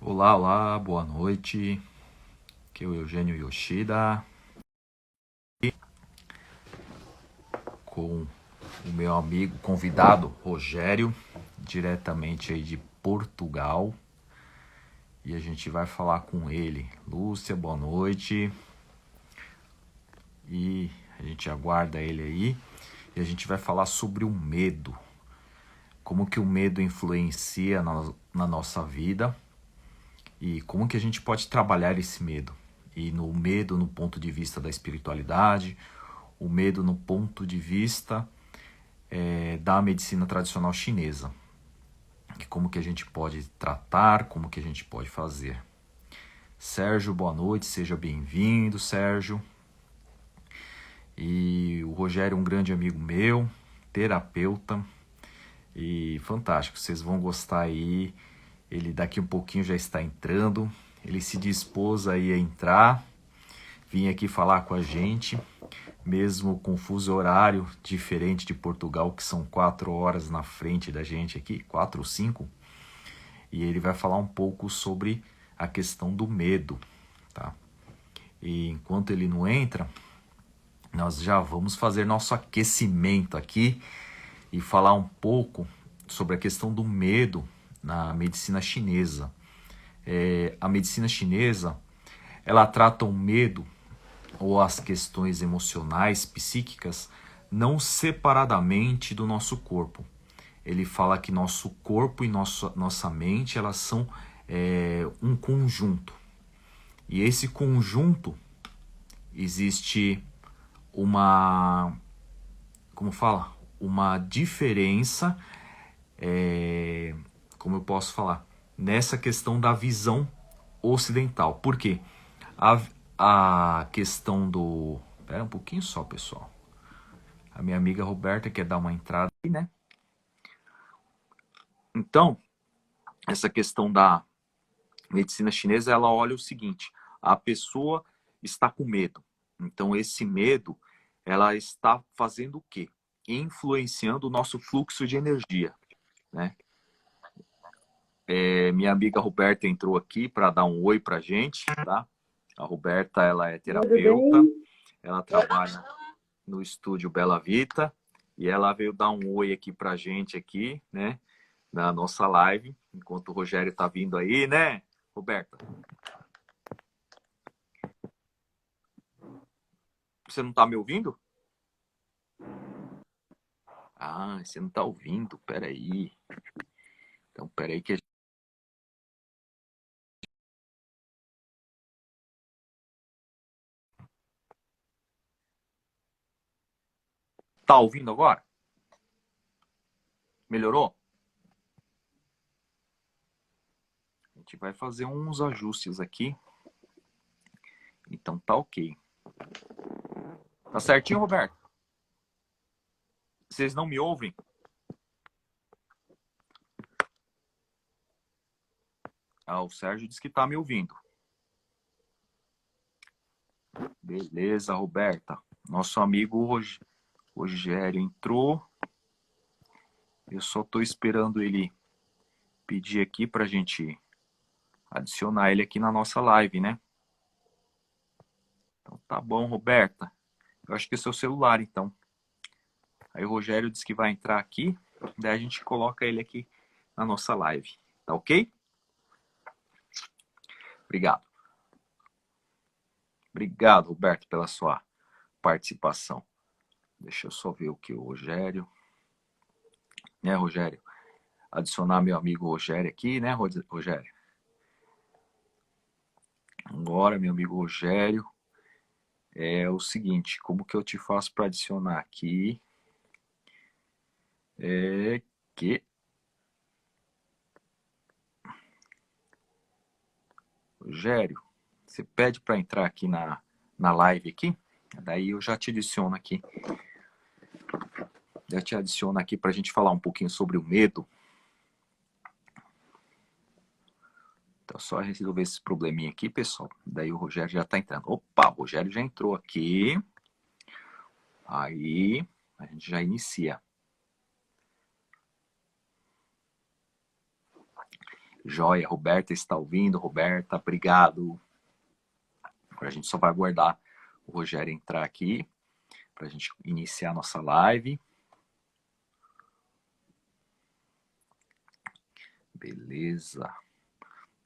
Olá, olá, boa noite. Aqui é o Eugênio Yoshida com o meu amigo convidado Rogério, diretamente aí de Portugal. E a gente vai falar com ele. Lúcia, boa noite. E a gente aguarda ele aí. E a gente vai falar sobre o medo. Como que o medo influencia na nossa vida e como que a gente pode trabalhar esse medo. E no medo no ponto de vista da espiritualidade, o medo no ponto de vista da medicina tradicional chinesa. E como que a gente pode tratar, como que a gente pode fazer. Sérgio, boa noite, seja bem-vindo, Sérgio. E o Rogério é um grande amigo meu, terapeuta, e fantástico, vocês vão gostar aí. Ele daqui um pouquinho já está entrando, ele se dispôs aí a entrar, vir aqui falar com a gente, mesmo com fuso horário diferente de Portugal, que são 4 horas na frente da gente aqui, 4 ou 5, e ele vai falar um pouco sobre a questão do medo, tá? E enquanto ele não entra, nós já vamos fazer nosso aquecimento aqui e falar um pouco sobre a questão do medo na medicina chinesa. A medicina chinesa, ela trata o medo ou as questões emocionais, psíquicas, não separadamente do nosso corpo. Ele fala que nosso corpo e nossa mente, elas são um conjunto. E esse conjunto existe uma, como fala? Uma diferença, como eu posso falar? Nessa questão da visão ocidental. Por quê? A questão do... Espera um pouquinho só, pessoal. A minha amiga Roberta quer dar uma entrada aí, né? Então, essa questão da medicina chinesa, ela olha o seguinte: a pessoa está com medo. Então, esse medo, ela está fazendo o quê? Influenciando o nosso fluxo de energia, né? Minha amiga Roberta entrou aqui para dar um oi pra gente, tá? A Roberta, ela é terapeuta, ela trabalha no estúdio Bela Vita e ela veio dar um oi aqui pra gente aqui, né? Na nossa live, enquanto o Rogério tá vindo aí, né, Roberta? Você não tá me ouvindo? Ah, você não tá ouvindo, peraí. Então, peraí que a gente... Tá ouvindo agora? Melhorou? A gente vai fazer uns ajustes aqui. Então tá ok. Tá certinho, Roberto? Vocês não me ouvem? Ah, o Sérgio disse que tá me ouvindo. Beleza, Roberta. Nosso amigo Rogério entrou. Eu só tô esperando ele pedir aqui pra gente adicionar ele aqui na nossa live, né? Então tá bom, Roberta. Eu acho que é seu celular, então. Aí o Rogério disse que vai entrar aqui, daí a gente coloca ele aqui na nossa live. Tá ok? Obrigado. Obrigado, Roberto, pela sua participação. Deixa eu só ver o que o Rogério... Né, Rogério? Adicionar meu amigo Rogério aqui, né, Rogério? Agora, meu amigo Rogério, é o seguinte, como que eu te faço para adicionar aqui? É que... Rogério, você pede para entrar aqui na live aqui, daí eu já te adiciono aqui. Já te adiciono aqui para a gente falar um pouquinho sobre o medo. Então, só resolver esse probleminha aqui, pessoal. Daí o Rogério já está entrando. Opa, o Rogério já entrou aqui. Aí, a gente já inicia. Joia, Roberta está ouvindo. Roberta, obrigado. Agora a gente só vai aguardar o Rogério entrar aqui para a gente iniciar a nossa live. Beleza.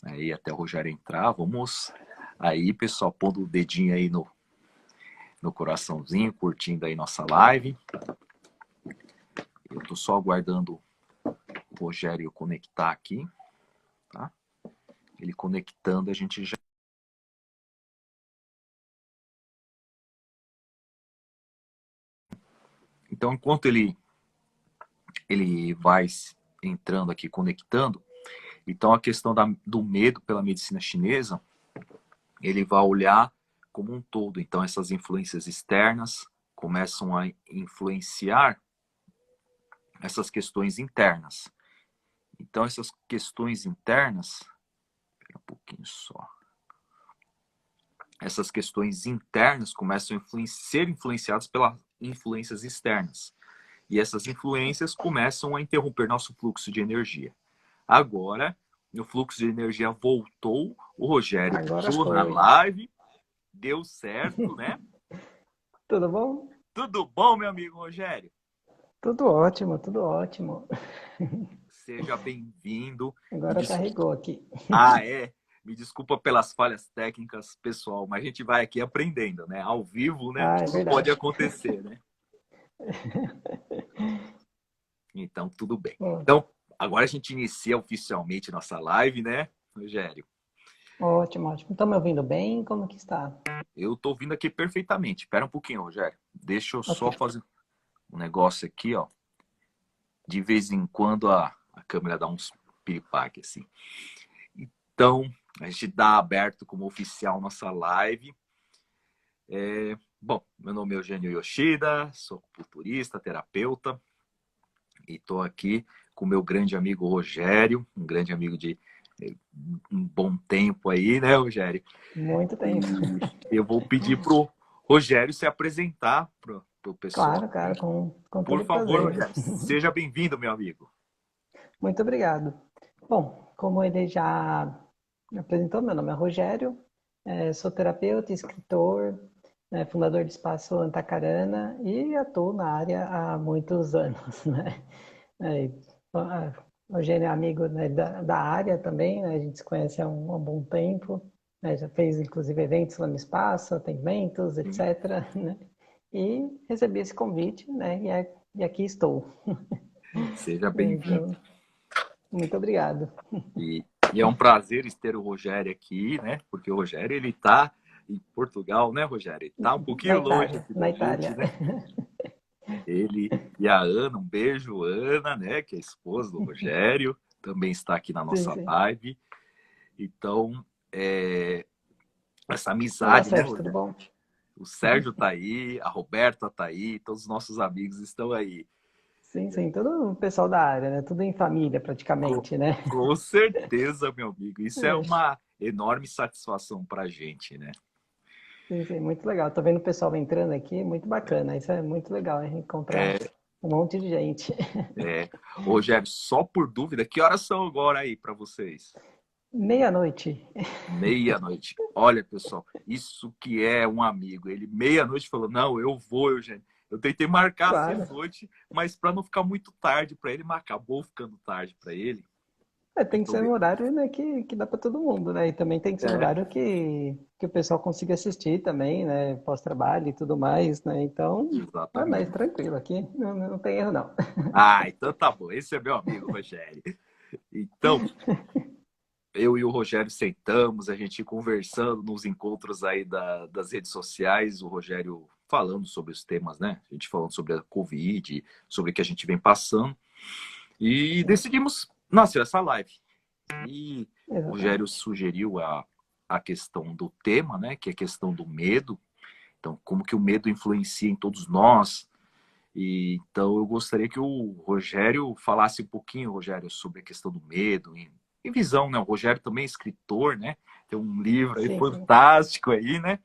Aí, até o Rogério entrar, vamos aí, pessoal, pondo o dedinho aí no coraçãozinho, curtindo aí nossa live. Eu tô só aguardando o Rogério conectar aqui, tá? Ele conectando, a gente já... Então, enquanto ele vai entrando aqui, conectando, então a questão do medo pela medicina chinesa, ele vai olhar como um todo. Então, essas influências externas começam a influenciar essas questões internas. Então, essas questões internas... Um pouquinho só. Essas questões internas começam a ser influenciadas pelas influências externas. E essas influências começam a interromper nosso fluxo de energia. Agora, o fluxo de energia voltou, o Rogério entrou na live, deu certo, né? Tudo bom? Tudo bom, meu amigo Rogério? Tudo ótimo, tudo ótimo. Seja bem-vindo. Agora carregou aqui. Ah, é? Me desculpa pelas falhas técnicas, pessoal, mas a gente vai aqui aprendendo, né? Ao vivo, né? Ah, é Tudo pode verdade. acontecer, né? Então, tudo bem. Bom, Então, agora a gente inicia oficialmente nossa live, né, Rogério? ótimo, ótimo. Estão me ouvindo bem? Como que está? Eu tô ouvindo aqui perfeitamente. Espera um pouquinho, Rogério. Deixa eu Ok. só fazer um negócio aqui, ó. De vez em quando a câmera dá uns piripaque, assim. Então, a gente dá aberto como oficial nossa live. Bom, meu nome é Eugênio Yoshida, sou culturista, terapeuta. E estou aqui com o meu grande amigo Rogério, um grande amigo de um bom tempo aí, né, Rogério? Muito tempo. E eu vou pedir pro Rogério se apresentar pro pessoal. Claro, cara, com Por todo favor, prazer. Rogério, seja bem-vindo, meu amigo. Muito obrigado. Bom, como ele já me apresentou, meu nome é Rogério, sou terapeuta, escritor, fundador do Espaço Antacarana e atuo na área há muitos anos, né? É, o Eugênio é amigo, né, da área também, né? A gente se conhece há um bom tempo, né? Já fez inclusive eventos lá no espaço, atendimentos, etc., né? E recebi esse convite, né? E aqui estou. Seja bem-vindo. Então, muito obrigado. E é um prazer ter o Rogério aqui, né? Porque o Rogério, ele tá em Portugal, né, Rogério? Ele tá um Na pouquinho longe Itália, aqui na da gente, Itália. né? Ele e a Ana, um beijo, Ana, né? Que é a esposa do Rogério, também está aqui na Sim, nossa sim. live. Então, essa Olá, amizade, né, Sérgio, tudo Rogério? bom? O Sérgio tá aí, a Roberta tá aí, todos os nossos amigos estão aí. Sim, sim, todo o pessoal da área, né? Tudo em família, Com, praticamente, né? com certeza, meu amigo. Isso é É, uma enorme satisfação pra gente, né? sim, sim, muito legal. Tô vendo o pessoal entrando aqui, muito bacana. Isso é muito legal, hein? Encontrar um monte de gente. É. Rogério, só por dúvida, que horas são agora aí para vocês? Meia-noite. Meia-noite. Olha, pessoal, isso que é um amigo. Ele meia-noite falou: "Não, eu vou, Eugênio". Eu tentei marcar às Claro. meia-noite, mas para não ficar muito tarde para ele, mas acabou ficando tarde para ele. É, tem que Então, ser um horário, né, que dá para todo mundo, né? E também tem que ser um é, horário que o pessoal consiga assistir também, né? Pós-trabalho e tudo mais, né? Então, é mais exatamente. tranquilo aqui, não tem erro não. Ah, então tá bom. Esse é meu amigo, Rogério. Então, eu e o Rogério sentamos, a gente conversando nos encontros aí das redes sociais, o Rogério falando sobre os temas, né? A gente falando sobre a Covid, sobre o que a gente vem passando. E Sim, decidimos, nossa, essa live. E o Rogério exatamente. sugeriu a questão do tema, né? Que é a questão do medo. Então, como que o medo influencia em todos nós. E, então, eu gostaria que o Rogério falasse um pouquinho, Rogério, sobre a questão do medo e visão, né? O Rogério também é escritor, né? Tem um livro aí Sim, sim. fantástico aí, né?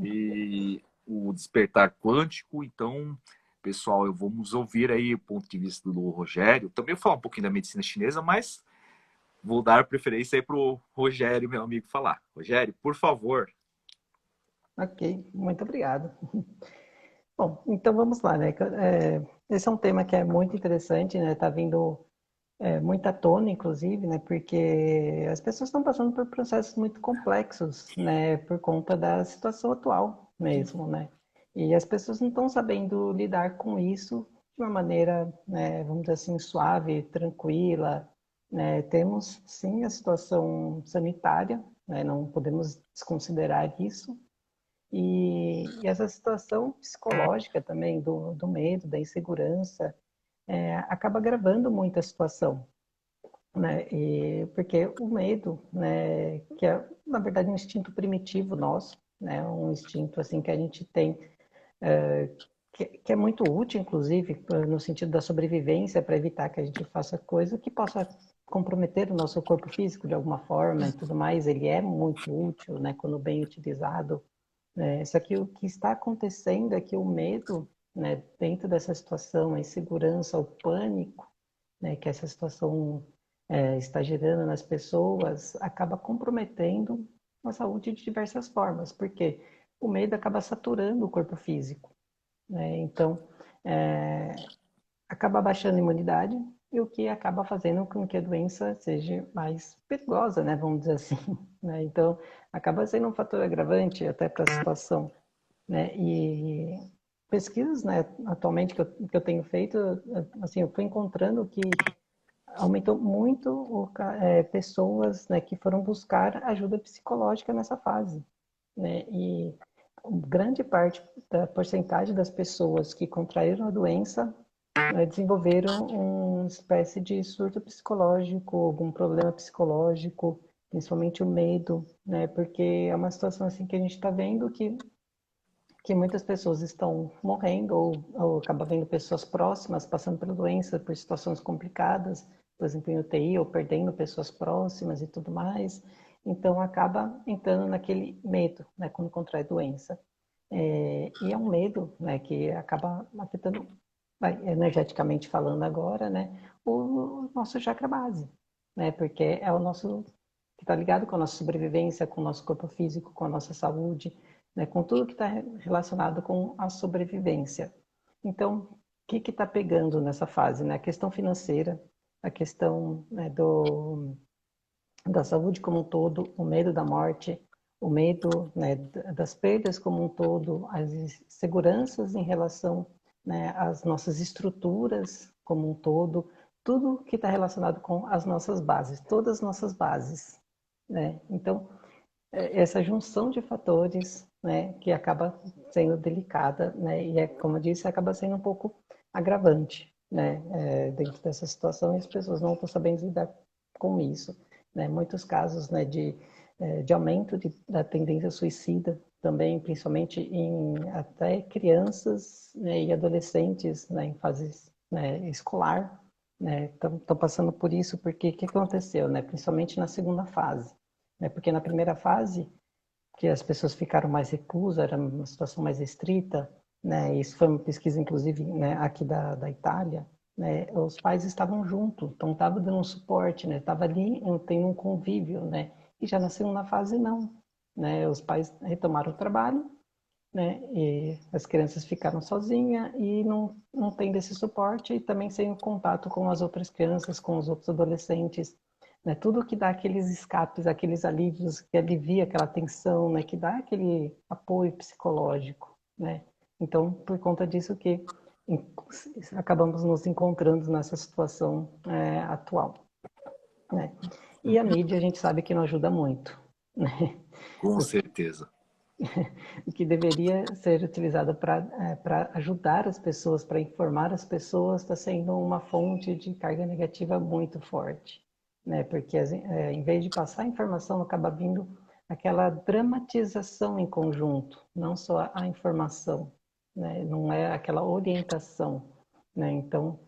E o Despertar Quântico. Então, pessoal, vamos ouvir aí o ponto de vista do Rogério. Também vou falar um pouquinho da medicina chinesa, mas vou dar preferência aí para o Rogério, meu amigo, falar. Rogério, por favor. Ok, muito obrigado. Bom, então vamos lá, né? Esse é um tema que é muito interessante, né? Tá vindo muita tona, inclusive, né? Porque as pessoas estão passando por processos muito complexos, né? Por conta da situação atual mesmo, né? E as pessoas não estão sabendo lidar com isso de uma maneira, né, vamos dizer assim, suave, tranquila, né? Temos, sim, a situação sanitária, né? Não podemos desconsiderar isso. E essa situação psicológica também, do medo, da insegurança, acaba agravando muito a situação, né? Porque o medo, né, que é na verdade um instinto primitivo nosso, né, um instinto assim que a gente tem, que é muito útil, inclusive, no sentido da sobrevivência, para evitar que a gente faça coisa que possa comprometer o nosso corpo físico de alguma forma e tudo mais. Ele é muito útil, né, quando bem utilizado. Só que o que está acontecendo é que o medo, né, dentro dessa situação, a insegurança, o pânico, né, que essa situação está gerando nas pessoas, acaba comprometendo a saúde de diversas formas, porque o medo acaba saturando o corpo físico, né? Então, acaba baixando a imunidade, e o que acaba fazendo com que a doença seja mais perigosa, né? Vamos dizer assim, né? Então, acaba sendo um fator agravante até para a situação, né? E pesquisas, né, atualmente que eu tenho feito, assim, eu estou encontrando que aumentou muito pessoas, né, que foram buscar ajuda psicológica nessa fase, né? E grande parte da porcentagem das pessoas que contraíram a doença desenvolveram uma espécie de surto psicológico, algum problema psicológico, principalmente o medo, né? Porque é uma situação assim que a gente está vendo que muitas pessoas estão morrendo ou acaba vendo pessoas próximas passando pela doença, por situações complicadas, por exemplo, em UTI, ou perdendo pessoas próximas e tudo mais. Então, acaba entrando naquele medo, né, quando contrai doença. E é um medo, né, que acaba afetando, energeticamente falando agora, né, o nosso chakra base, né, porque é o nosso que está ligado com a nossa sobrevivência, com o nosso corpo físico, com a nossa saúde, né, com tudo que está relacionado com a sobrevivência. Então, o que está pegando nessa fase? Né? A questão financeira, a questão, né, da saúde como um todo, o medo da morte, o medo, né, das perdas como um todo, as inseguranças em relação, né, às nossas estruturas como um todo, tudo que está relacionado com as nossas bases, todas as nossas bases, né? Então, essa junção de fatores, né, que acaba sendo delicada, né, e como eu disse, acaba sendo um pouco agravante, né, dentro dessa situação, e as pessoas não estão sabendo lidar com isso, né, muitos casos, né, de aumento da tendência suicida também, principalmente em até crianças, né, e adolescentes, né, em fases, né, escolar, né, estão passando por isso, porque o que aconteceu, né, principalmente na segunda fase, né? Porque na primeira fase, que as pessoas ficaram mais reclusas, era uma situação mais restrita, né? Isso foi uma pesquisa, inclusive, né, aqui da Itália, né? Os pais estavam juntos, então estava dando um suporte, né? Estava ali tendo um convívio, né? E já na segunda fase, não, né? Os pais retomaram o trabalho, né? E as crianças ficaram sozinhas e não tendo esse suporte e também sem o contato com as outras crianças, com os outros adolescentes, né? Tudo que dá aqueles escapes, aqueles alívios, que alivia aquela tensão, né? Que dá aquele apoio psicológico, né? Então, por conta disso que acabamos nos encontrando nessa situação atual, né? E a mídia a gente sabe que não ajuda muito, né? Com O certeza. que deveria ser utilizada para ajudar as pessoas, para informar as pessoas, está sendo uma fonte de carga negativa muito forte, né? Porque em vez de passar a informação, acaba vindo aquela dramatização em conjunto, não só a informação, né? Não é aquela orientação, né? Então,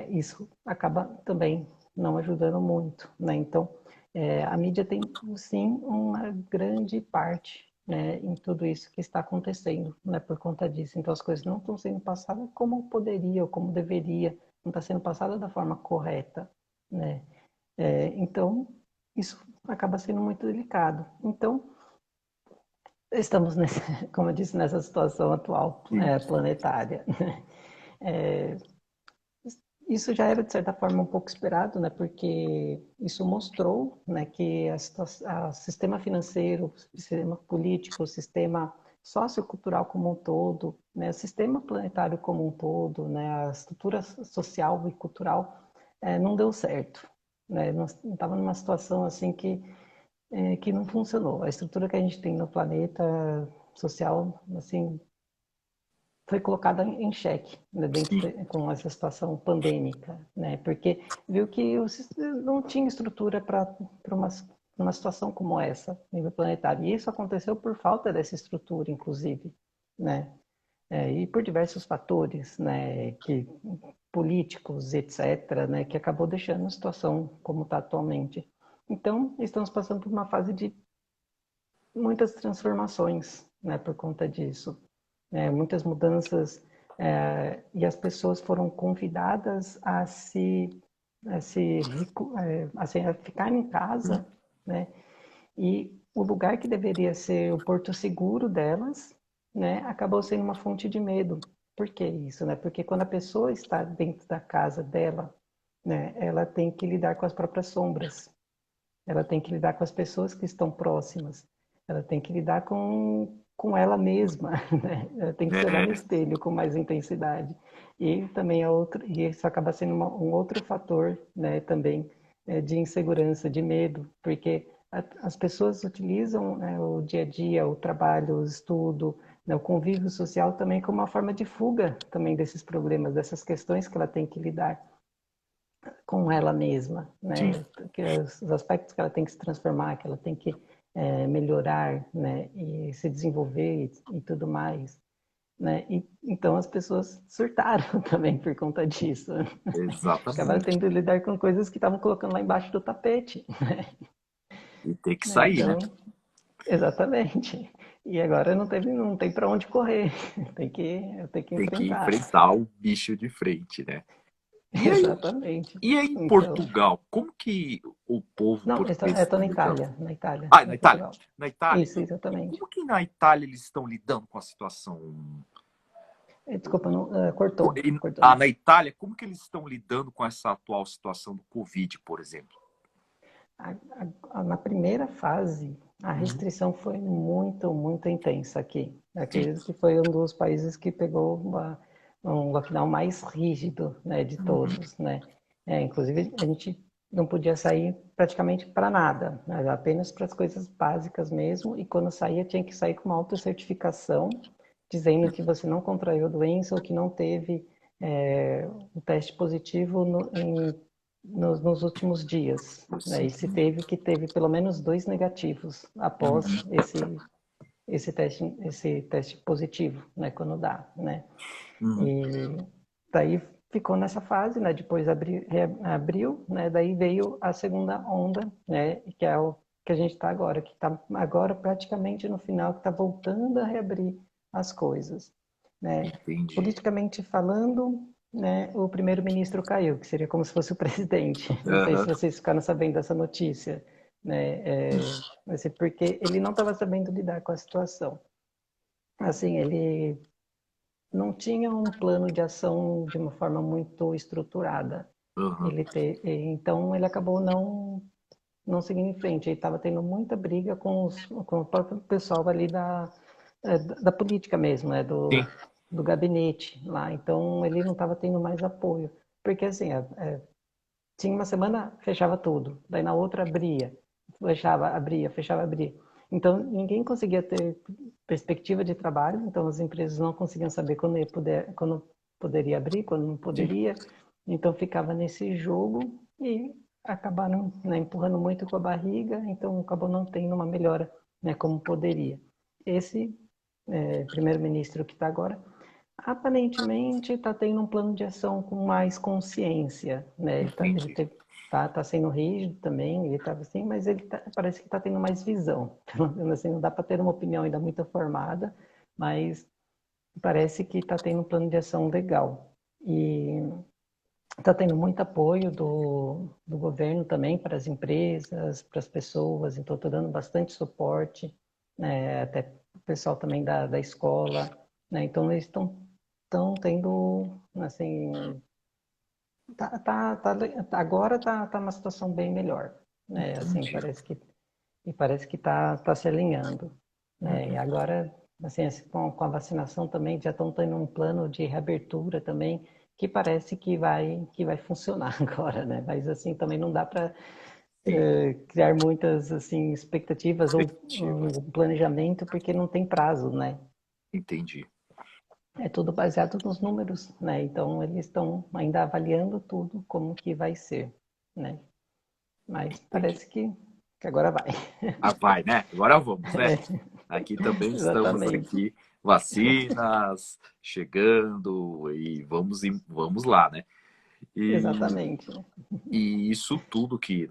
isso acaba também não ajudando muito, né? Então, a mídia tem, sim, uma grande parte, né, em tudo isso que está acontecendo, né, por conta disso. Então, as coisas não estão sendo passadas como poderia ou como deveria, não está sendo passada da forma correta, né? Então, isso acaba sendo muito delicado. Então, estamos, nesse, como eu disse, nessa situação atual Sim. planetária. É, isso já era, de certa forma, um pouco esperado, né, porque isso mostrou, né, que o sistema financeiro, o sistema político, o sistema sociocultural como um todo, né, o sistema planetário como um todo, né, a estrutura social e cultural não deu certo. Né, não estava numa situação assim que não funcionou. A estrutura que a gente tem no planeta social, assim, foi colocada em xeque, né, Sim. com essa situação pandêmica, né, porque viu que não tinha estrutura para uma situação como essa, nível planetário. E isso aconteceu por falta dessa estrutura, inclusive, né, e por diversos fatores, né, políticos, etc., né, que acabou deixando a situação como está atualmente. Então, estamos passando por uma fase de muitas transformações, né, por conta disso. Muitas mudanças, e as pessoas foram convidadas a se a ficar em casa, né? E o lugar que deveria ser o porto seguro delas, né, acabou sendo uma fonte de medo. Por que isso, né? Porque quando a pessoa está dentro da casa dela, né, ela tem que lidar com as próprias sombras. Ela tem que lidar com as pessoas que estão próximas. Ela tem que lidar com ela mesma, né? Ela tem que se olhar no É, espelho com mais intensidade. E também e isso acaba sendo um outro fator, né, também de insegurança, de medo, porque as pessoas utilizam, né, o dia a dia, o trabalho, o estudo, né, o convívio social também como uma forma de fuga também desses problemas, dessas questões que ela tem que lidar com ela mesma, sim. né? Que os aspectos que ela tem que se transformar, que ela tem que melhorar, né? E se desenvolver e tudo mais, né? E, então as pessoas surtaram também por conta disso. Acabaram Exatamente. tendo que lidar com coisas que estavam colocando lá embaixo do tapete, E tem que né? sair, né? Então, exatamente. E agora não tem para onde correr, tem que Tem que enfrentar. enfrentar o bicho de frente, né? E aí, Exatamente. e aí em Então, Portugal, como que o povo não, português eu estou está lidando? Na Itália, Ah, não na em Itália? Portugal. Na Itália? Isso, E exatamente. como que na Itália eles estão lidando com a situação? Desculpa, não, cortou Na nisso. Itália, como que eles estão lidando com essa atual situação do Covid, por exemplo? Na primeira fase, a Uhum. restrição foi muito intensa aqui. Sim. Acredito que foi um dos países que pegou um lockdown mais rígido, né, de Uhum. todos, né? Inclusive, a gente não podia sair praticamente para nada, né, apenas para as coisas básicas mesmo, e quando saía tinha que sair com uma autocertificação, dizendo que você não contraiu a doença ou que não teve um teste positivo nos últimos dias, né? E se teve, que teve pelo menos 2 negativos após esse teste positivo, né? Quando dá, né? Uhum. E daí ficou nessa fase, né? Depois abriu, né? Daí veio a segunda onda, né? Que é o que a gente está agora, que está agora praticamente no final, que está voltando a reabrir as coisas, né? Entendi. Politicamente falando, né? O primeiro-ministro caiu, que seria como se fosse o presidente. Não sei se Aham. vocês ficaram sabendo dessa notícia, né? Assim, porque ele não estava sabendo lidar com a situação. Assim, ele não tinha um plano de ação de uma forma muito estruturada. Aham. Então ele acabou não seguindo em frente. Ele estava tendo muita briga com o próprio pessoal ali da política mesmo, né? Sim. Do gabinete lá. Então ele não estava tendo mais apoio. Porque assim, tinha uma semana, fechava tudo. Daí na outra abria, fechava, abria, fechava, abria. Então ninguém conseguia ter perspectiva de trabalho, então as empresas não conseguiam saber quando poderia abrir, quando não Sim. poderia. Então ficava nesse jogo e acabaram, né, empurrando muito com a barriga, então acabou não tendo uma melhora, né, como poderia. Esse primeiro-ministro que está agora aparentemente está tendo um plano de ação com mais consciência, né? Entendi. Tá sendo rígido também, ele tá assim, mas parece que está tendo mais visão. Pelo menos assim, não dá para ter uma opinião ainda muito formada, mas parece que está tendo um plano de ação legal. E está tendo muito apoio do governo também para as empresas, para as pessoas, então estou dando bastante suporte, né, até o pessoal também da escola, né, então eles estão tendo, assim, agora tá uma situação bem melhor, né, assim, Entendi. parece que tá se alinhando, né, e Uhum. agora, assim, com a vacinação também, já estão tendo um plano de reabertura também, que parece que vai funcionar agora, né? Mas assim também não dá para Sim, criar muitas assim expectativas ou expectativas. um planejamento porque não tem prazo, né? Entendi. É tudo baseado nos números, né? Então eles estão ainda avaliando tudo como que vai ser, né? Mas Entendi. parece que agora vai. Ah, vai, né? Agora vamos, né? É, Aqui também estamos exatamente, aqui, vacinas chegando e vamos lá, né? E, exatamente, né? e isso tudo que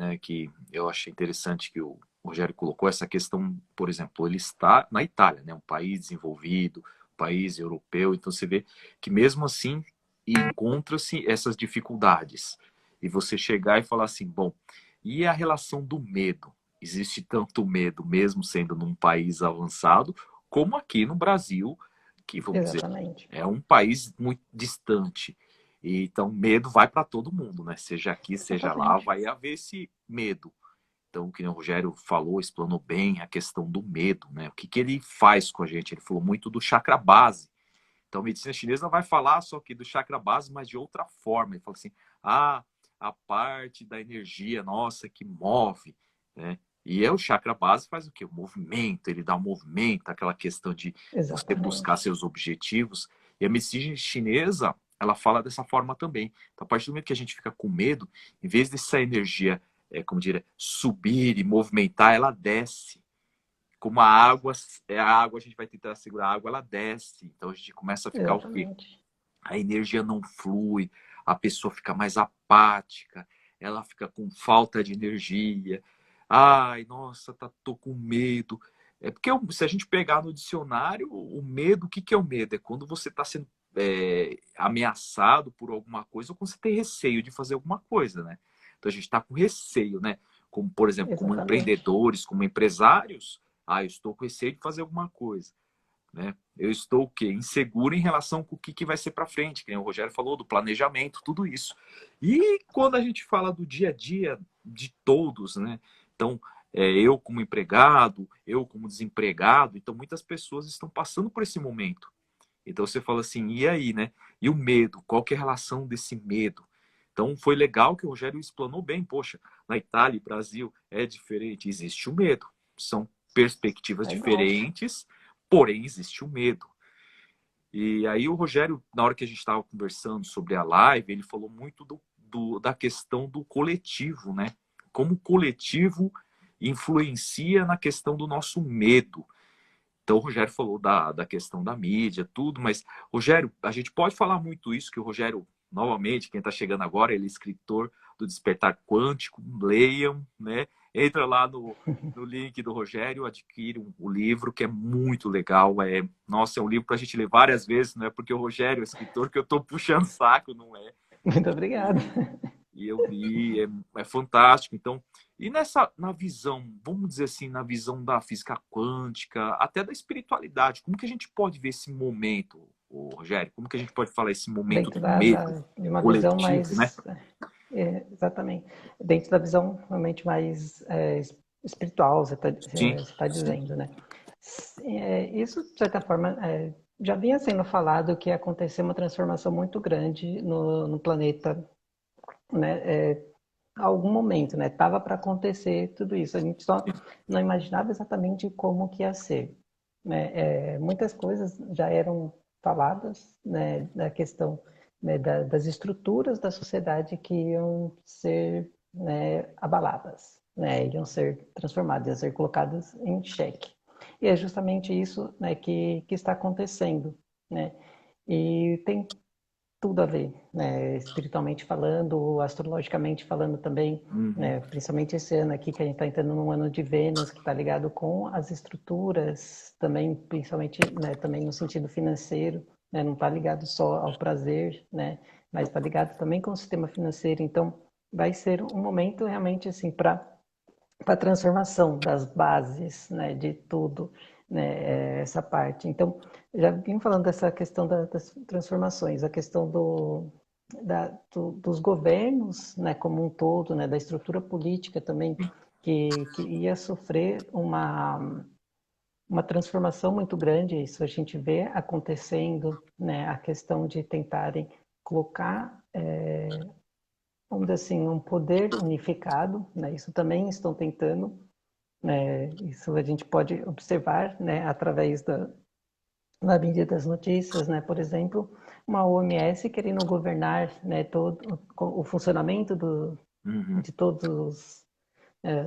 eu achei interessante que o Rogério colocou, essa questão, por exemplo, ele está na Itália, né? Um país desenvolvido, um país europeu, então você vê que mesmo assim encontra-se essas dificuldades. E você chegar e falar assim, bom, e a relação do medo? Existe tanto medo, mesmo sendo num país avançado, como aqui no Brasil, que vamos dizer, Exatamente, é um país muito distante. E, então, medo vai para todo mundo, né? Seja aqui, seja lá, exatamente, vai haver esse medo. Então, o que o Rogério falou, explanou bem a questão do medo, né? O que, que ele faz com a gente? Ele falou muito do chakra base. Então, a medicina chinesa vai falar só que do chakra base, mas de outra forma. Ele fala assim: ah, a parte da energia nossa que move, né? E é o chakra base faz o quê? O movimento, ele dá um movimento, aquela questão de você buscar exatamente, seus objetivos. E a medicina chinesa, ela fala dessa forma também. Então, a partir do momento que a gente fica com medo, em vez dessa energia, como diria, subir e movimentar, ela desce. Como a água, a gente vai tentar segurar a água, ela desce. Então a gente começa a ficar o quê? exatamente, A energia não flui, a pessoa fica mais apática, ela fica com falta de energia. Ai, nossa, tô com medo. É porque se a gente pegar no dicionário, o medo, o que que é o medo? É quando você está sendo ameaçado por alguma coisa ou quando você tem receio de fazer alguma coisa, né? Então a gente está com receio, né? Como, por exemplo, como exatamente, empreendedores, como empresários, eu estou com receio de fazer alguma coisa, né? Eu estou o quê? Inseguro em relação com o que vai ser para frente, que nem o Rogério falou, do planejamento, tudo isso. E quando a gente fala do dia a dia de todos, né? Então, eu como empregado, eu como desempregado, então muitas pessoas estão passando por esse momento. Então você fala assim, e aí, né? E o medo? Qual que é a relação desse medo? Então foi legal que o Rogério explanou bem. Poxa, na Itália e Brasil é diferente, existe o medo. São perspectivas é igual. diferentes, porém existe o medo. E aí o Rogério, na hora que a gente estava conversando sobre a live, ele falou muito da questão do coletivo, né? Como o coletivo influencia na questão do nosso medo. Então o Rogério falou da questão da mídia, tudo, mas, Rogério, a gente pode falar muito isso, que o Rogério, novamente, quem está chegando agora, ele é escritor do Despertar Quântico, leiam, né? Entra lá no link do Rogério, adquire o livro, que é muito legal. Nossa, é um livro para a gente ler várias vezes, não é porque o Rogério é escritor que eu estou puxando saco, não é? Muito obrigado. E eu li, é fantástico. Então, e na visão, vamos dizer assim, na visão da física quântica, até da espiritualidade, como que a gente pode ver esse momento, Rogério? Como que a gente pode falar esse momento Dentro do medo de uma visão coletivo, né? mais, exatamente, dentro da visão realmente mais espiritual, Sim, você tá sim, dizendo, né? Isso, de certa forma, já vinha sendo falado que ia acontecer uma transformação muito grande no planeta, né? A algum momento, né? Tava para acontecer tudo isso. A gente só sim. não imaginava exatamente como que ia ser, né? Muitas coisas já eram faladas, né? Da questão, né? Das estruturas da sociedade que iam ser, né? Abaladas, né? Iam ser transformadas, iam ser colocadas em xeque. E é justamente isso, né? Que está acontecendo, né? E tem tudo a ver, né? Espiritualmente falando, astrologicamente falando também, Uhum. né? Principalmente esse ano aqui que a gente está entrando num ano de Vênus que está ligado com as estruturas, também principalmente, né? Também no sentido financeiro, né? Não está ligado só ao prazer, né? mas está ligado também com o sistema financeiro. Então, vai ser um momento realmente assim para a transformação das bases, né, de tudo, né, essa parte. Então, já vim falando dessa questão das transformações, a questão dos governos, né, como um todo, né, da estrutura política também, que ia sofrer uma transformação muito grande. Isso a gente vê acontecendo, né, a questão de tentarem colocar, vamos dizer assim, um poder unificado, né, isso também estão tentando, né, isso a gente pode observar, né, através na mídia das notícias, né, por exemplo, uma OMS querendo governar, né, todo o funcionamento Uhum. de todos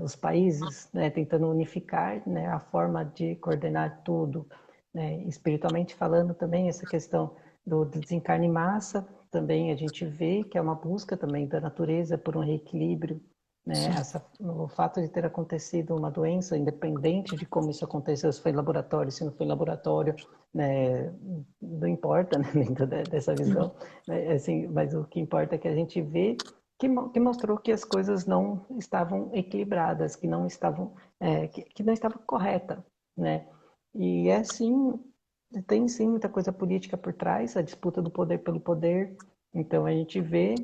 os países, né, tentando unificar, né, a forma de coordenar tudo, né, espiritualmente falando também essa questão do desencarne em massa, também a gente vê que é uma busca também da natureza por um reequilíbrio, né, Sim. o fato de ter acontecido uma doença, independente de como isso aconteceu, se foi em laboratório, se não foi em laboratório, né, não importa, né, dentro dessa visão, né, assim, mas o que importa é que a gente vê que mostrou que as coisas não estavam equilibradas, que não estavam, que não estava correta, né? E é sim, tem sim muita coisa política por trás, a disputa do poder pelo poder. Então a gente vê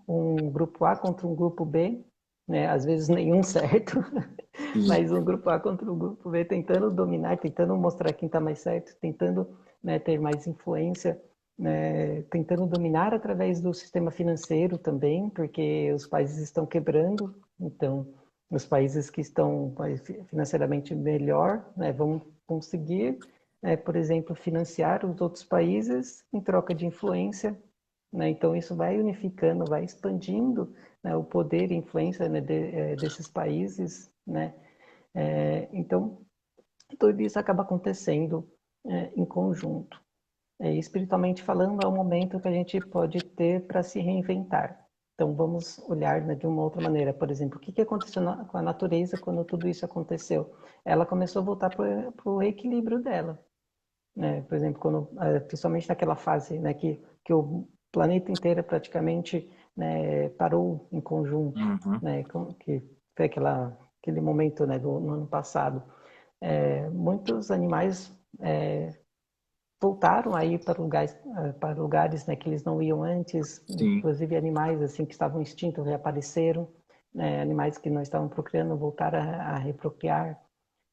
um grupo A contra um grupo B, né? Às vezes nenhum certo, Sim. mas um grupo A contra um grupo B tentando dominar, tentando mostrar quem está mais certo, tentando, né, ter mais influência, né, tentando dominar através do sistema financeiro também, porque os países estão quebrando, então os países que estão financeiramente melhor, né, vão conseguir, por exemplo, financiar os outros países em troca de influência, né, então isso vai unificando, vai expandindo, né, o poder e influência, né, desses países, né, então tudo isso acaba acontecendo em conjunto. Espiritualmente falando, é um momento que a gente pode ter para se reinventar. Então, vamos olhar, né, de uma outra maneira. Por exemplo, o que aconteceu com a natureza quando tudo isso aconteceu? Ela começou a voltar para o equilíbrio dela, né? Por exemplo, quando, principalmente naquela fase, né, que o planeta inteiro praticamente, né, parou em conjunto, Uhum. né, que foi aquele momento, né, no ano passado. Muitos animais voltaram aí para lugares, né, que eles não iam antes, Sim. inclusive animais assim que estavam extintos reapareceram, né, animais que não estavam procriando voltaram a reprocriar,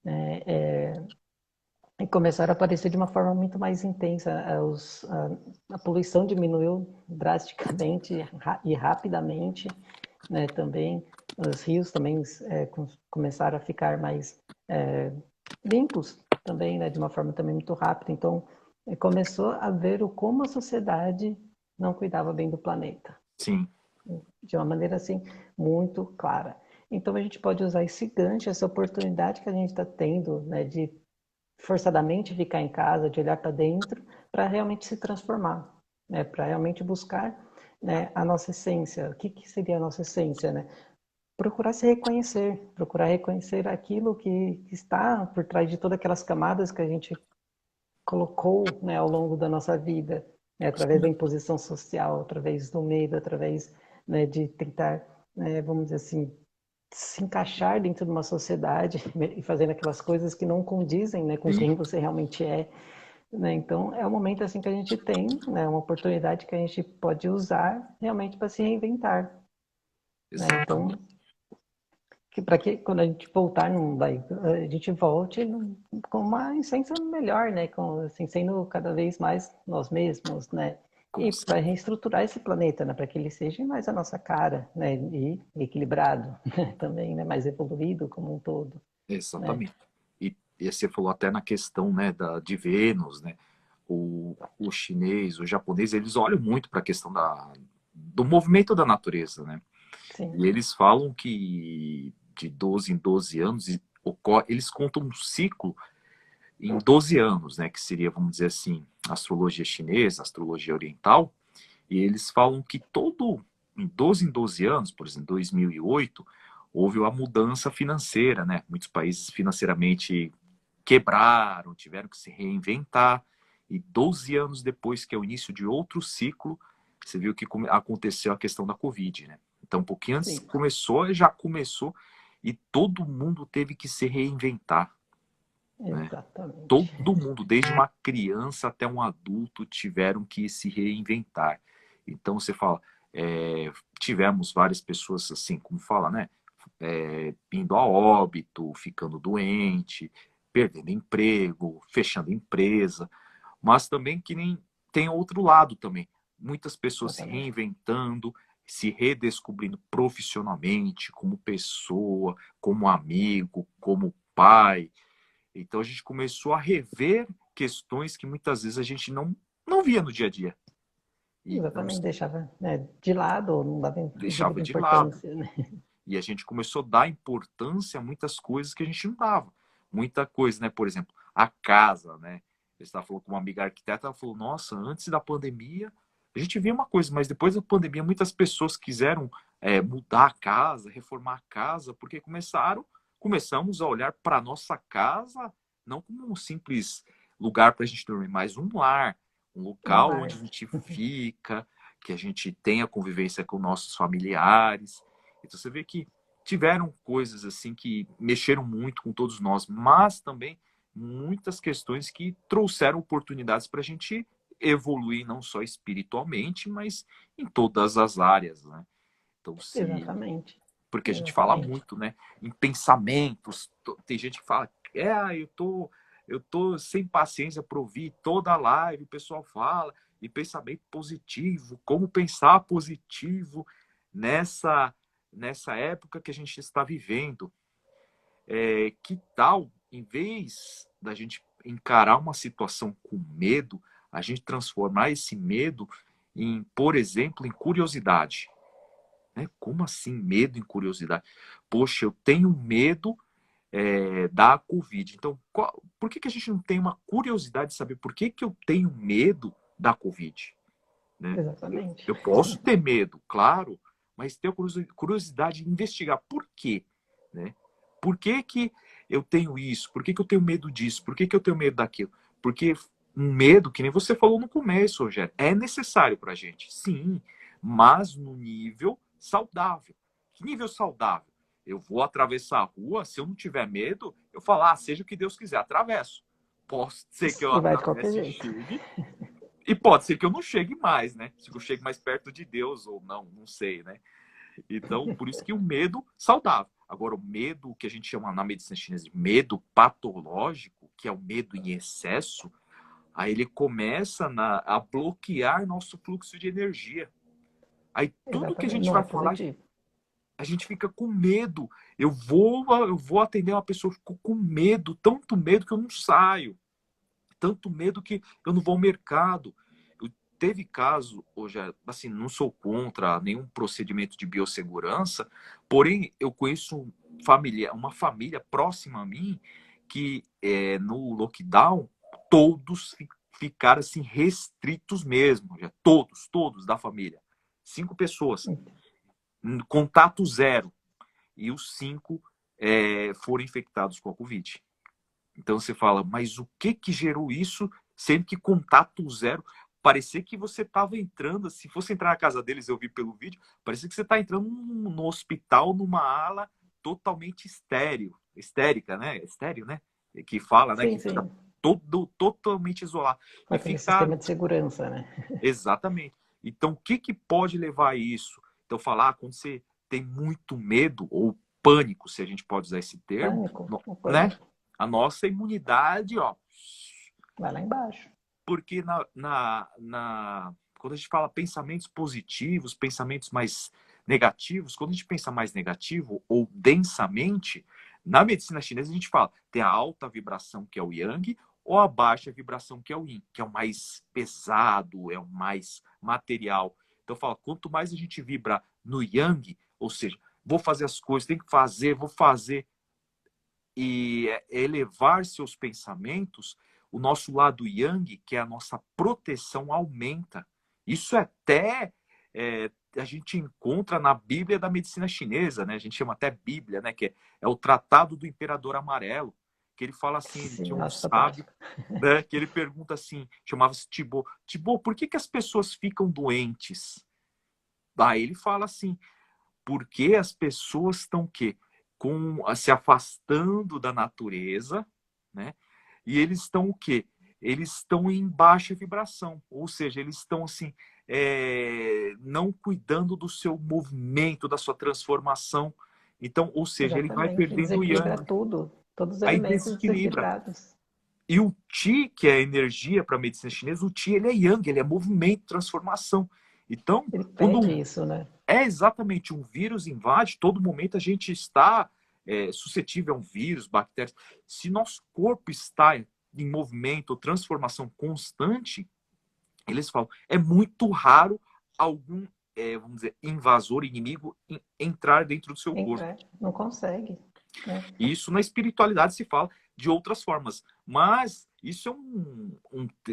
né, e começaram a aparecer de uma forma muito mais intensa. A poluição diminuiu drasticamente e rapidamente, né, também. Os rios também começaram a ficar mais limpos também, né, de uma forma também muito rápida. Então, começou a ver o como a sociedade não cuidava bem do planeta, Sim. de uma maneira assim muito clara. Então, a gente pode usar esse gancho, essa oportunidade que a gente está tendo, né, de forçadamente ficar em casa, de olhar para dentro, para realmente se transformar, né, para realmente buscar, né, a nossa essência. O que seria a nossa essência, né? Procurar reconhecer aquilo que está por trás de todas aquelas camadas que a gente colocou, né, ao longo da nossa vida, né, através da imposição social, através do medo, através, né, de tentar, né, vamos dizer assim, se encaixar dentro de uma sociedade e fazendo aquelas coisas que não condizem, né, com Sim. quem você realmente é, né? Então é um momento assim que a gente tem, né, uma oportunidade que a gente pode usar realmente para se reinventar, né? Então Exatamente. que para que quando a gente voltar, não vai, a gente volte com uma essência melhor, né? Com, assim, sendo cada vez mais nós mesmos, né? Com E para certeza. reestruturar esse planeta, né? Para que ele seja mais a nossa cara, né? E equilibrado, né? Também, né? Mais evoluído como um todo, né? Exatamente. E você falou até na questão, né, de Vênus, né? O chinês, o japonês, eles olham muito para a questão do movimento da natureza, né? Sim, E eles falam que de 12 em 12 anos eles contam um ciclo em 12 anos, né? Que seria, vamos dizer assim, astrologia chinesa, astrologia oriental. E eles falam que em 12 anos, por exemplo, 2008, houve uma mudança financeira, né? Muitos países financeiramente quebraram, tiveram que se reinventar. E 12 anos depois, que é o início de outro ciclo, você viu que aconteceu a questão da Covid, né? Então, um pouquinho antes Sim, já começou, e todo mundo teve que se reinventar, né? exatamente. Todo mundo, desde uma criança até um adulto, tiveram que se reinventar. Então, você fala, tivemos várias pessoas, assim, como fala, né? Indo a óbito, ficando doente, perdendo emprego, fechando empresa, mas também que nem tem outro lado também. Muitas pessoas se Exatamente. reinventando, se redescobrindo profissionalmente, como pessoa, como amigo, como pai. Então a gente começou a rever questões que muitas vezes a gente não via no dia a dia. E não Exatamente, deixava, né, de lado, ou não dava deixava devida de lado. importância, né? E a gente começou a dar importância a muitas coisas que a gente não dava. Muita coisa, né? Por exemplo, a casa, né? Eu estava falando com uma amiga arquiteta, ela falou, nossa, antes da pandemia, a gente via uma coisa, mas depois da pandemia, muitas pessoas quiseram mudar a casa, reformar a casa, porque começamos a olhar para a nossa casa, não como um simples lugar para a gente dormir, mas um lar, um Um local lar. onde a gente fica, que a gente tenha convivência com nossos familiares. Então você vê que tiveram coisas assim que mexeram muito com todos nós, mas também muitas questões que trouxeram oportunidades para a gente evoluir não só espiritualmente, mas em todas as áreas, né? Então, Exatamente. porque a gente fala Exatamente. muito, né, em pensamentos. Tem gente que fala, eu tô sem paciência para ouvir toda a live, o pessoal fala e pensamento positivo, como pensar positivo nessa nessa época que a gente está vivendo. Que tal, em vez da gente encarar uma situação com medo, a gente transformar esse medo em, por exemplo, em curiosidade, né? Como assim medo em curiosidade? Poxa, eu tenho medo da Covid. Então, por que a gente não tem uma curiosidade de saber por que eu tenho medo da Covid? Né? Exatamente. Eu posso ter medo, claro, mas ter curiosidade de investigar por quê, né? Por que que eu tenho isso? Por que que eu tenho medo disso? Por que que eu tenho medo daquilo? Porque um medo, que nem você falou no começo, Rogério, é necessário para a gente, sim, mas no nível saudável. Que nível saudável? Eu vou atravessar a rua, se eu não tiver medo, eu falar, seja o que Deus quiser, atravesso. Pode ser que eu E vai de qualquer atravesse e jeito. chegue, e pode ser que eu não chegue mais, né? Se eu chegue mais perto de Deus ou não sei, né? Então, por isso que o medo saudável. Agora, o medo que a gente chama na medicina chinesa de medo patológico, que é o medo em excesso, aí ele começa a bloquear nosso fluxo de energia. Aí tudo que a Exatamente. gente Não é vai falar, positivo. a gente fica com medo. Eu vou atender uma pessoa, ficou com medo, tanto medo que eu não saio, tanto medo que eu não vou ao mercado. Teve caso, hoje, assim, não sou contra nenhum procedimento de biossegurança, porém eu conheço uma família próxima a mim que no lockdown todos ficaram assim restritos mesmo, já todos da família, 5 pessoas, contato zero, e os 5 foram infectados com a Covid. Então você fala, mas o que que gerou isso, sendo que contato zero? Parecia que você estava entrando, se fosse entrar na casa deles, eu vi pelo vídeo, parecia que você está entrando no hospital, numa ala totalmente estérica, né? Estéreo, né? Que fala, né? Sim, Que fica sim. totalmente isolado. Com E aquele sistema ficaram, de segurança, né? exatamente. Então, o que que pode levar a isso? Então, falar, quando você tem muito medo, ou pânico, se a gente pode usar esse termo, Pânico, o né? pânico. A nossa imunidade, ó, Vai lá embaixo. porque quando a gente fala pensamentos positivos, pensamentos mais negativos, quando a gente pensa mais negativo ou densamente, na medicina chinesa a gente fala, tem a alta vibração, que é o yang, ou a baixa vibração, que é o yin, que é o mais pesado, é o mais material. Então fala, quanto mais a gente vibra no yang, ou seja, vou fazer as coisas, tem que fazer, vou fazer, e elevar seus pensamentos, o nosso lado yang, que é a nossa proteção, aumenta. Isso até a gente encontra na Bíblia da medicina chinesa, né? A gente chama até Bíblia, né? Que é o Tratado do Imperador Amarelo, que ele fala assim, ele Sim, tinha um acho sábio, fantástico. né, que ele pergunta assim, chamava-se Thibaut, Thibaut, por que as pessoas ficam doentes? Aí ele fala assim, porque as pessoas estão o quê? Se afastando da natureza, né? E eles estão o quê? Eles estão em baixa vibração, ou seja, eles estão assim, não cuidando do seu movimento, da sua transformação. Então, ou seja, ele vai Exatamente. perdendo o Desequilibra yang, tudo. Todos os aí elementos desequilibra. desequilibrados. E o Qi, que é a energia para a medicina chinesa, o Qi ele é yang, ele é movimento, transformação. Então, Ele quando pede isso, né? é exatamente um vírus invade, todo momento a gente está suscetível a um vírus, bactérias. Se nosso corpo está em movimento, transformação constante, eles falam, é muito raro algum, vamos dizer, invasor, inimigo, entrar dentro do seu corpo. Entra, não consegue, né? E isso na espiritualidade se fala de outras formas. Mas isso é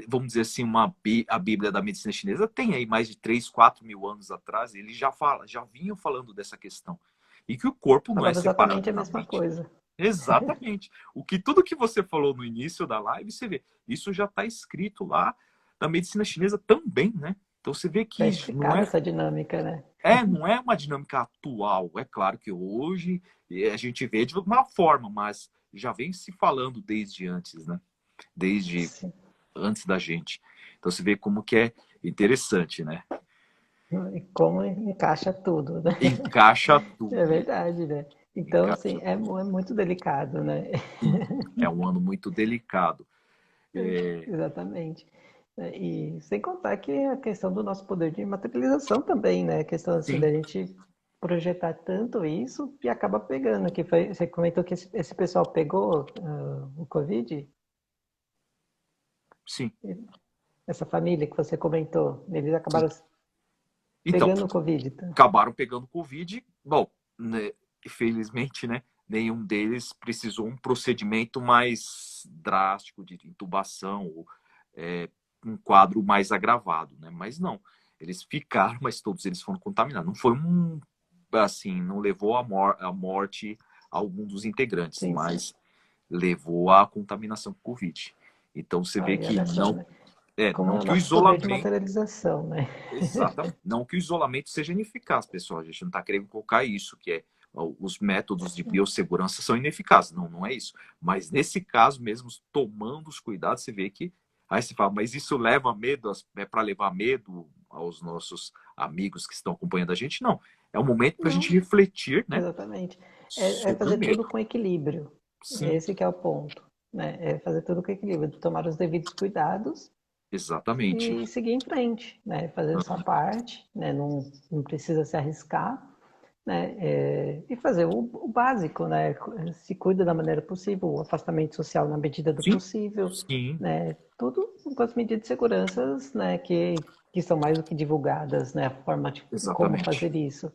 vamos dizer assim, a Bíblia da medicina chinesa tem aí mais de 3, 4 mil anos atrás, eles já vinham falando dessa questão. E que o corpo não é Falava separado exatamente a da mesma mente. coisa. Exatamente. Tudo que você falou no início da live, você vê, isso já está escrito lá na medicina chinesa também, né? Então você vê que Está isso não explicada é essa dinâmica, né? não é uma dinâmica atual. É claro que hoje a gente vê de uma forma, mas já vem se falando desde antes, né? Desde Sim. antes da gente. Então você vê como que é interessante, né? E como encaixa tudo, né? Encaixa É tudo. verdade, né? Então, assim, Encaixa é, tudo. é muito delicado, né? Sim. É um ano muito delicado. Exatamente. E sem contar que a questão do nosso poder de materialização também, né? A questão assim Sim, da gente projetar tanto isso e acaba pegando. Que foi, você comentou que esse pessoal pegou o Covid, sim, essa família que você comentou, eles sim. acabaram Então, pegando o Covid, tá? acabaram pegando Covid. Bom, né, infelizmente, né? Nenhum deles precisou um procedimento mais drástico de intubação, ou um quadro mais agravado, né? Mas não, eles ficaram, mas todos eles foram contaminados. Não foi assim, não levou à morte algum dos integrantes, Sim, sim. mas levou à contaminação por Covid. Então você vê Aí, que olha só, né? Como não é o que o nosso poder de isolamento. materialização, né? Exatamente. Não que o isolamento seja ineficaz, pessoal. A gente não está querendo colocar isso, que os métodos de biossegurança são ineficazes. Não, não é isso. Mas nesse caso mesmo, tomando os cuidados, você vê que. Aí você fala, mas isso leva medo, é para levar medo aos nossos amigos que estão acompanhando a gente? Não. É um momento para a gente Não, refletir, né, exatamente. É sobre o fazer tudo medo. com equilíbrio. Sim, Esse que é o ponto, né? É fazer tudo com equilíbrio, tomar os devidos cuidados exatamente. e seguir em frente, né? Fazer a sua parte, né? Não precisa se arriscar, né? E fazer o básico, né? Se cuida da maneira possível, o afastamento social na medida do Sim, possível, sim, né? Tudo com as medidas de segurança, né? Que são mais do que divulgadas, né? A forma de como exatamente. fazer isso,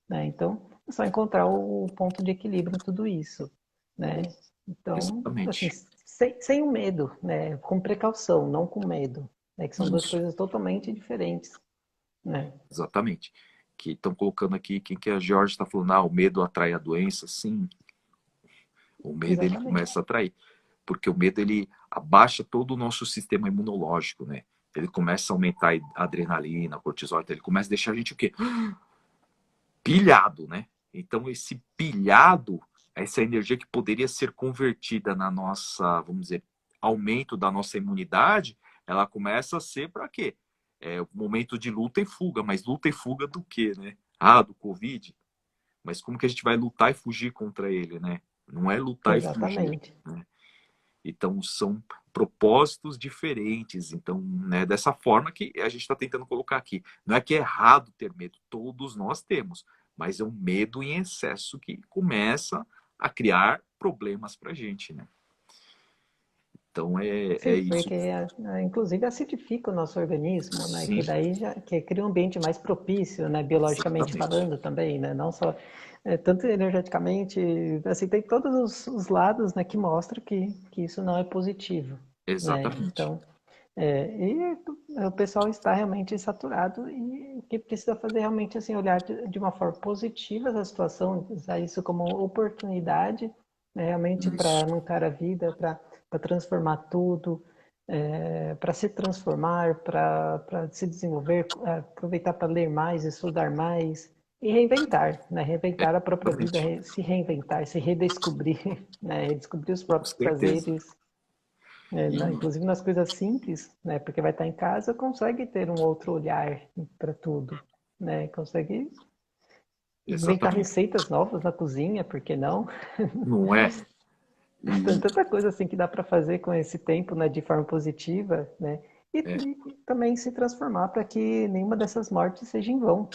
né? Então, é só encontrar o ponto de equilíbrio em tudo isso, né? Então, assim, Exatamente. sem o medo, né? Com precaução, não com medo, né? Que são duas Isso. coisas totalmente diferentes, né? Exatamente. Que estão colocando aqui, quem que é a Jorge está falando, o medo atrai a doença. Sim, o medo ele começa Exatamente. a atrair, porque o medo ele abaixa todo o nosso sistema imunológico, né? Ele começa a aumentar a adrenalina, a cortisol, então ele começa a deixar a gente o quê? Pilhado, né? Então esse pilhado, essa energia que poderia ser convertida na nossa, vamos dizer, aumento da nossa imunidade, ela começa a ser para quê? É o momento de luta e fuga, mas luta e fuga do quê, né? Do Covid. Mas como que a gente vai lutar e fugir contra ele, né? Não é lutar e fugir, Exatamente. né? Então são propósitos diferentes. Então, né, dessa forma que a gente está tentando colocar aqui. Não é que é errado ter medo, todos nós temos, mas é um medo em excesso que começa a criar problemas para a gente, né? Então é Sim, isso. porque inclusive acidifica o nosso organismo, né? Sim, Que daí já que cria um ambiente mais propício, né? Biologicamente exatamente. falando também, né? Não só tanto energeticamente, assim tem todos os lados, né? Que mostram que isso não é positivo, né? Exatamente. Então, e o pessoal está realmente saturado e o que precisa fazer realmente assim olhar de uma forma positiva essa situação, usar isso como oportunidade, né? Realmente para Isso, arrancar a vida, para transformar tudo, para se transformar, para se desenvolver, aproveitar para ler mais, estudar mais e reinventar, né? Reinventar a própria vida, exatamente. se reinventar, se redescobrir, né? Redescobrir os Com próprios certeza. prazeres, E, inclusive nas coisas simples, né? Porque vai estar em casa, consegue ter um outro olhar para tudo, né? Consegue inventar exatamente. receitas novas na cozinha, por que não? Não é? Tem E, tanta coisa assim que dá para fazer com esse tempo, né, de forma positiva, né? é, E também se transformar para que nenhuma dessas mortes seja em vão.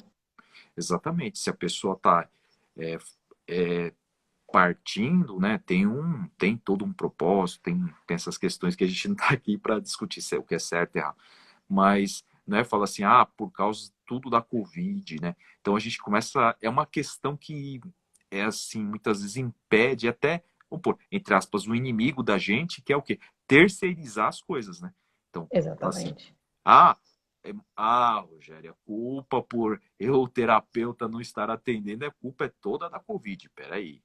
exatamente. Se a pessoa está é, é, partindo, né, tem todo um propósito, tem essas questões que a gente não está aqui para discutir se é o que é certo e errado. Mas, né, fala assim, por causa tudo da Covid, né? Então a gente começa, é uma questão que é assim, muitas vezes impede até, vamos pôr, entre aspas, o inimigo da gente, que é o quê? Terceirizar as coisas, né? Então, fala assim, Exatamente. ah, Rogério, a culpa por eu, terapeuta, não estar atendendo, a culpa é toda da Covid. Peraí,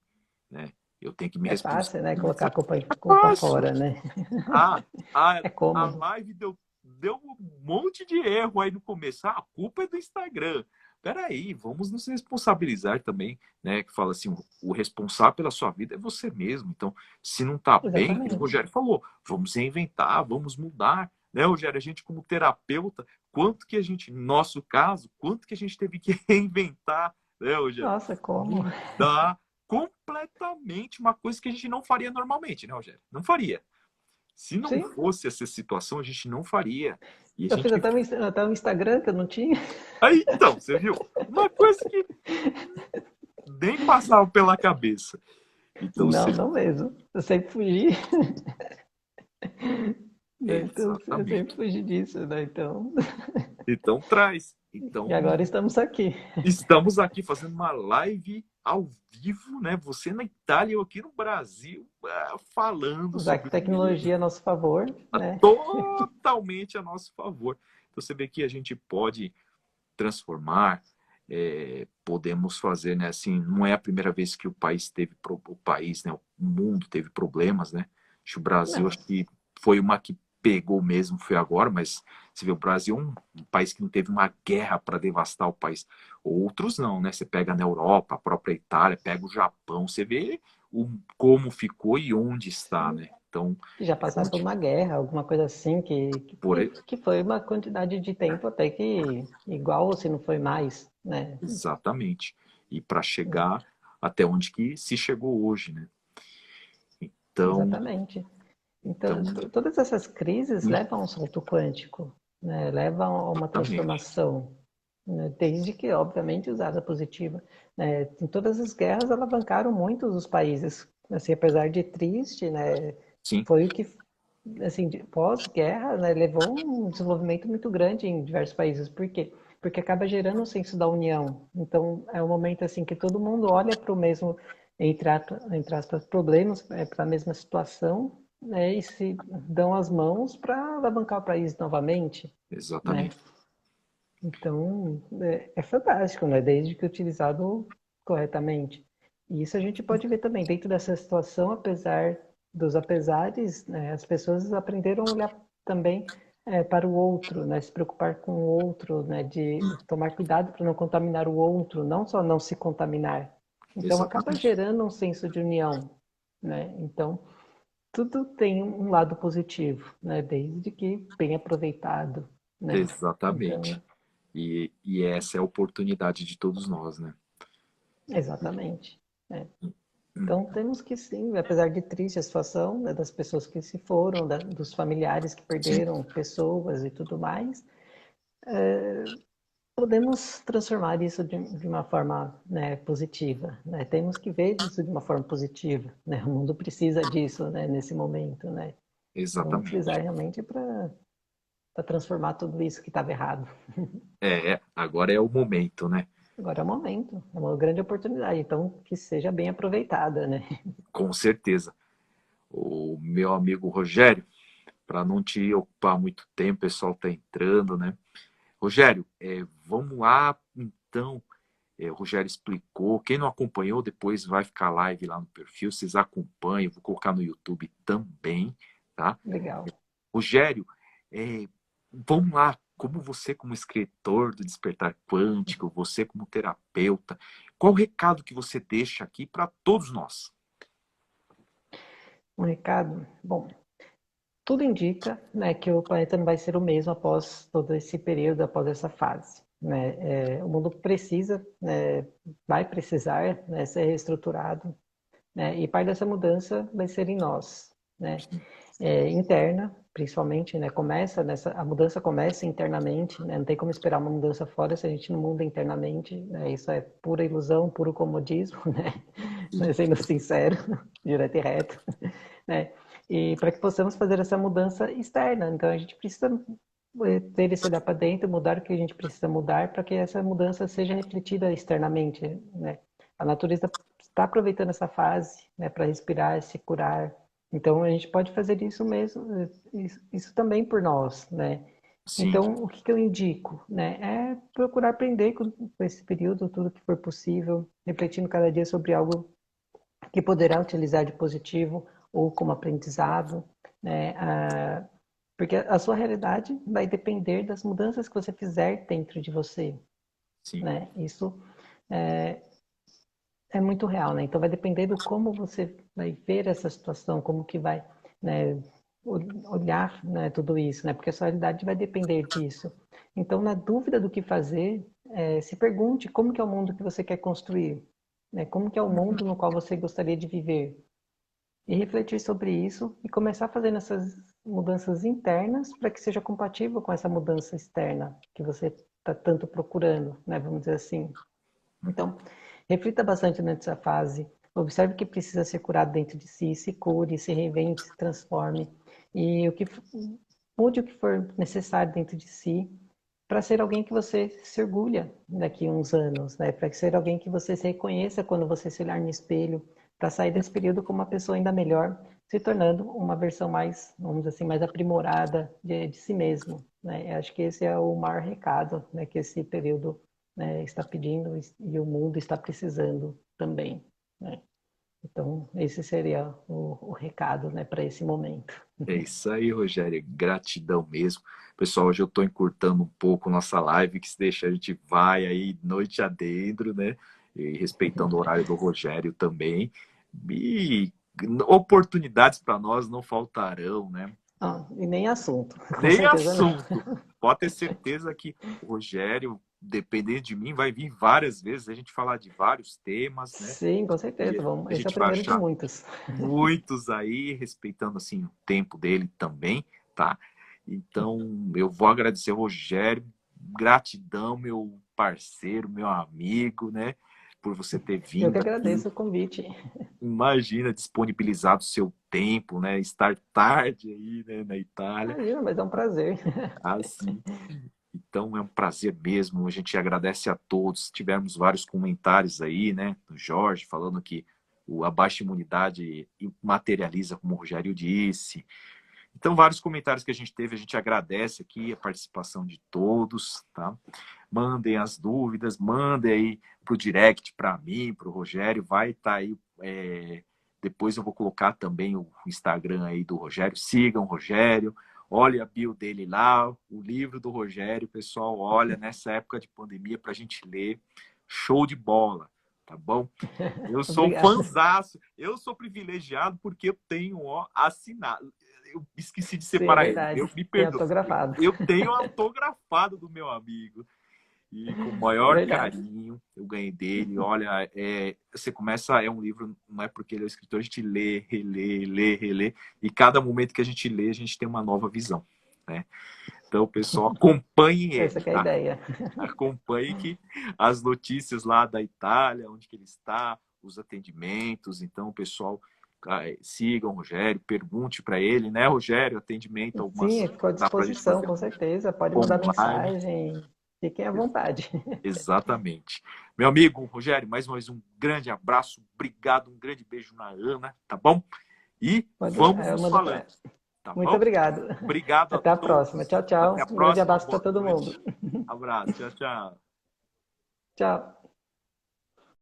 né? Eu tenho que me É fácil, né, colocar responsabilizar. a culpa Fácil. fora, né? Ah, a, É a cômodo. live deu um monte de erro aí no começo. A culpa é do Instagram. Peraí, vamos nos responsabilizar também, né? Que fala assim, o responsável pela sua vida é você mesmo. Então, se não tá bem, como o Exatamente. Rogério falou, vamos reinventar, vamos mudar. Né, Rogério? A gente, como terapeuta, quanto que a gente, no nosso caso, quanto que a gente teve que reinventar, né, Rogério? Nossa, como? Mudar completamente uma coisa que a gente não faria normalmente, né, Rogério? Não faria. Se não Sim, fosse essa situação, a gente não faria. E a eu fiz gente. até um Instagram que eu não tinha. Aí, então, você viu? Uma coisa que nem passava pela cabeça. Então, Não, você. não mesmo. Eu sempre fugi, né? Então, eu sempre Exatamente. fugi disso, né? Então, Então, traz. e Então, agora estamos aqui. estamos aqui fazendo uma live ao vivo, né? Você na Itália, eu aqui no Brasil, falando Usar a sobre tecnologia a nosso favor, né? totalmente a nosso favor. Então, você vê que a gente pode transformar, podemos fazer, né? Assim, não é a primeira vez que o país teve o país, né? O mundo teve problemas, né? Acho que o Brasil, Não, acho que foi uma que pegou mesmo, foi agora, mas você vê, o Brasil é um país que não teve uma guerra para devastar o país. Outros não, né? Você pega na Europa, a própria Itália, pega o Japão, você vê como ficou e onde está, sim. né? Então, Que já passaram por uma guerra, alguma coisa assim, por, que foi uma quantidade de tempo até que igual ou se não foi mais, né? exatamente. E para chegar até onde que se chegou hoje, né? Então, Exatamente. Então, então, todas essas crises levam a um salto quântico, né? Levam a uma exatamente. transformação, né? Desde que, obviamente, usada positiva. Né? Em todas as guerras alavancaram muitos os países. Assim, apesar de triste, né? Sim, Foi o que, assim, pós-guerra, né? Levou um desenvolvimento muito grande em diversos países. Por quê? Porque acaba gerando um senso da união. Então, é um momento assim que todo mundo olha para o mesmo, entre aspas, problemas, para a mesma situação, né? E se dão as mãos para alavancar o país novamente, né? exatamente. Então, é fantástico, né? Desde que utilizado corretamente. E isso a gente pode ver também dentro dessa situação, apesar dos apesares, né? As pessoas aprenderam a olhar também para o outro, né? Se preocupar com o outro, né? De tomar cuidado para não contaminar o outro, não só não se contaminar. Então, acaba Exatamente. gerando um senso de união, né? Então, tudo tem um lado positivo, né? Desde que bem aproveitado, né? Exatamente. Então, E essa é a oportunidade de todos nós, né? exatamente. É. Hum, Então temos que sim, apesar de triste a situação, né, das pessoas que se foram, dos familiares que sim, perderam pessoas e tudo mais, podemos transformar isso de uma forma, né, positiva. Né? Temos que ver isso de uma forma positiva. Né? O mundo precisa disso, né, nesse momento. Né? Vamos utilizar exatamente. realmente para transformar tudo isso que estava errado. Agora é o momento, né? Agora é o momento, é uma grande oportunidade, então que seja bem aproveitada, né? Com certeza. O meu amigo Rogério, para não te ocupar muito tempo, o pessoal está entrando, né? Rogério, vamos lá, então. O Rogério explicou. Quem não acompanhou, depois vai ficar live lá no perfil. Vocês acompanham, vou colocar no YouTube também, tá? Legal. Rogério, vamos lá. Como você, como escritor do Despertar Quântico, você como terapeuta, qual o recado que você deixa aqui para todos nós? Um recado? Bom, tudo indica, né, que o planeta não vai ser o mesmo após todo esse período, após essa fase. Né? O mundo precisa, né, vai precisar, né, ser reestruturado, né? E parte dessa mudança vai ser em nós, né? Interna, principalmente, né? A mudança começa internamente, né? Não tem como esperar uma mudança fora se a gente não muda internamente, né? Isso é pura ilusão, puro comodismo, né? Sendo sincero, direto e reto, né? E para que possamos fazer essa mudança externa, então a gente precisa ter esse olhar para dentro, mudar o que a gente precisa mudar para que essa mudança seja refletida externamente, né? A natureza está aproveitando essa fase, né, para respirar, se curar. Então a gente pode fazer isso mesmo, isso também por nós, né? Sim, Então o que que eu indico, né? É procurar aprender com esse período tudo que for possível, refletindo cada dia sobre algo que poderá utilizar de positivo ou como aprendizado, né? Porque a sua realidade vai depender das mudanças que você fizer dentro de você, sim. né? Isso é, é muito real, né? Então vai depender do como você vai ver essa situação, como que vai, né, olhar, né, tudo isso, né? Porque a sua realidade vai depender disso. Então, na dúvida do que fazer, se pergunte como que é o mundo que você quer construir, né? Como que é o mundo no qual você gostaria de viver? E refletir sobre isso e começar fazendo essas mudanças internas para que seja compatível com essa mudança externa que você está tanto procurando, né? Vamos dizer assim. Então, reflita bastante nessa fase. Observe o que precisa ser curado dentro de si, se cure, se reinvente, se transforme. E mude o que for necessário dentro de si para ser alguém que você se orgulha daqui a uns anos, né? Para ser alguém que você se reconheça quando você se olhar no espelho, para sair desse período como uma pessoa ainda melhor, se tornando uma versão mais, vamos dizer assim, mais aprimorada de si mesmo, né? Eu acho que esse é o maior recado, né, que esse período, né, está pedindo e o mundo está precisando também, né? Então, esse seria o recado, né, para esse momento. É isso aí, Rogério. Gratidão mesmo. Pessoal, hoje eu estou encurtando um pouco nossa live, que se deixa a gente vai aí noite adentro, né? E respeitando o horário do Rogério também. E oportunidades para nós não faltarão, né? Ah, e nem assunto, com Nem certeza não. assunto. Pode ter certeza que o Rogério, dependendo de mim, vai vir várias vezes a gente falar de vários temas, né? Sim, com E certeza. Vamos. a Esse é o gente vai primeiro de achar muitos. muitos aí, respeitando assim o tempo dele também, tá? Então, eu vou agradecer ao Rogério, gratidão, meu parceiro, meu amigo, né? Por você ter Eu que vindo aqui. agradeço o convite. Imagina, disponibilizado o seu tempo, né? Estar tarde aí, né, na Itália. Imagina, mas é um prazer. Assim. Então é um prazer mesmo. A gente agradece a todos. Tivemos vários comentários aí, né? Do Jorge falando que a baixa imunidade materializa, como o Rogério disse. Então, vários comentários que a gente agradece aqui a participação de todos, tá? Mandem as dúvidas, mandem aí pro direct para mim, pro Rogério, vai estar aí. Depois eu vou colocar também o Instagram aí do Rogério. Sigam o Rogério, olha a bio dele lá, o livro do Rogério, pessoal, olha nessa época de pandemia para a gente ler. Show de bola, tá bom? Eu sou Obrigada. fãzaço, eu sou privilegiado porque eu tenho assinado. Eu esqueci de Sim, é separar ele. verdade. Eu me Tem perdoe. autografado. Eu tenho autografado do meu amigo. E com o maior Verdade. carinho eu ganhei dele. Olha, você começa, é um livro, não é porque ele é o escritor, a gente lê, relê, lê, relê. E cada momento que a gente lê, a gente tem uma nova visão, né? Então, pessoal, acompanhem Essa ele, que é a tá? ideia. Acompanhe que as notícias lá da Itália, onde que ele está, os atendimentos. Então, pessoal, sigam o Rogério, pergunte para ele, né, Rogério? Atendimento, Sim, algumas ficou à dá para a gente disposição, fazer com certeza. Pode mandar online. mensagem. Fiquem à vontade. Exatamente. Meu amigo Rogério, mais uma vez um grande abraço, obrigado, um grande beijo na Ana, tá bom? E Pode deixar, vamos eu nos mando para falando, ela. tá Muito bom? obrigado. Obrigado a Até a próxima. todos. Tchau, Até a tchau. Um grande próxima. abraço para Boa todo mundo. noite. Abraço. Tchau, tchau. Tchau.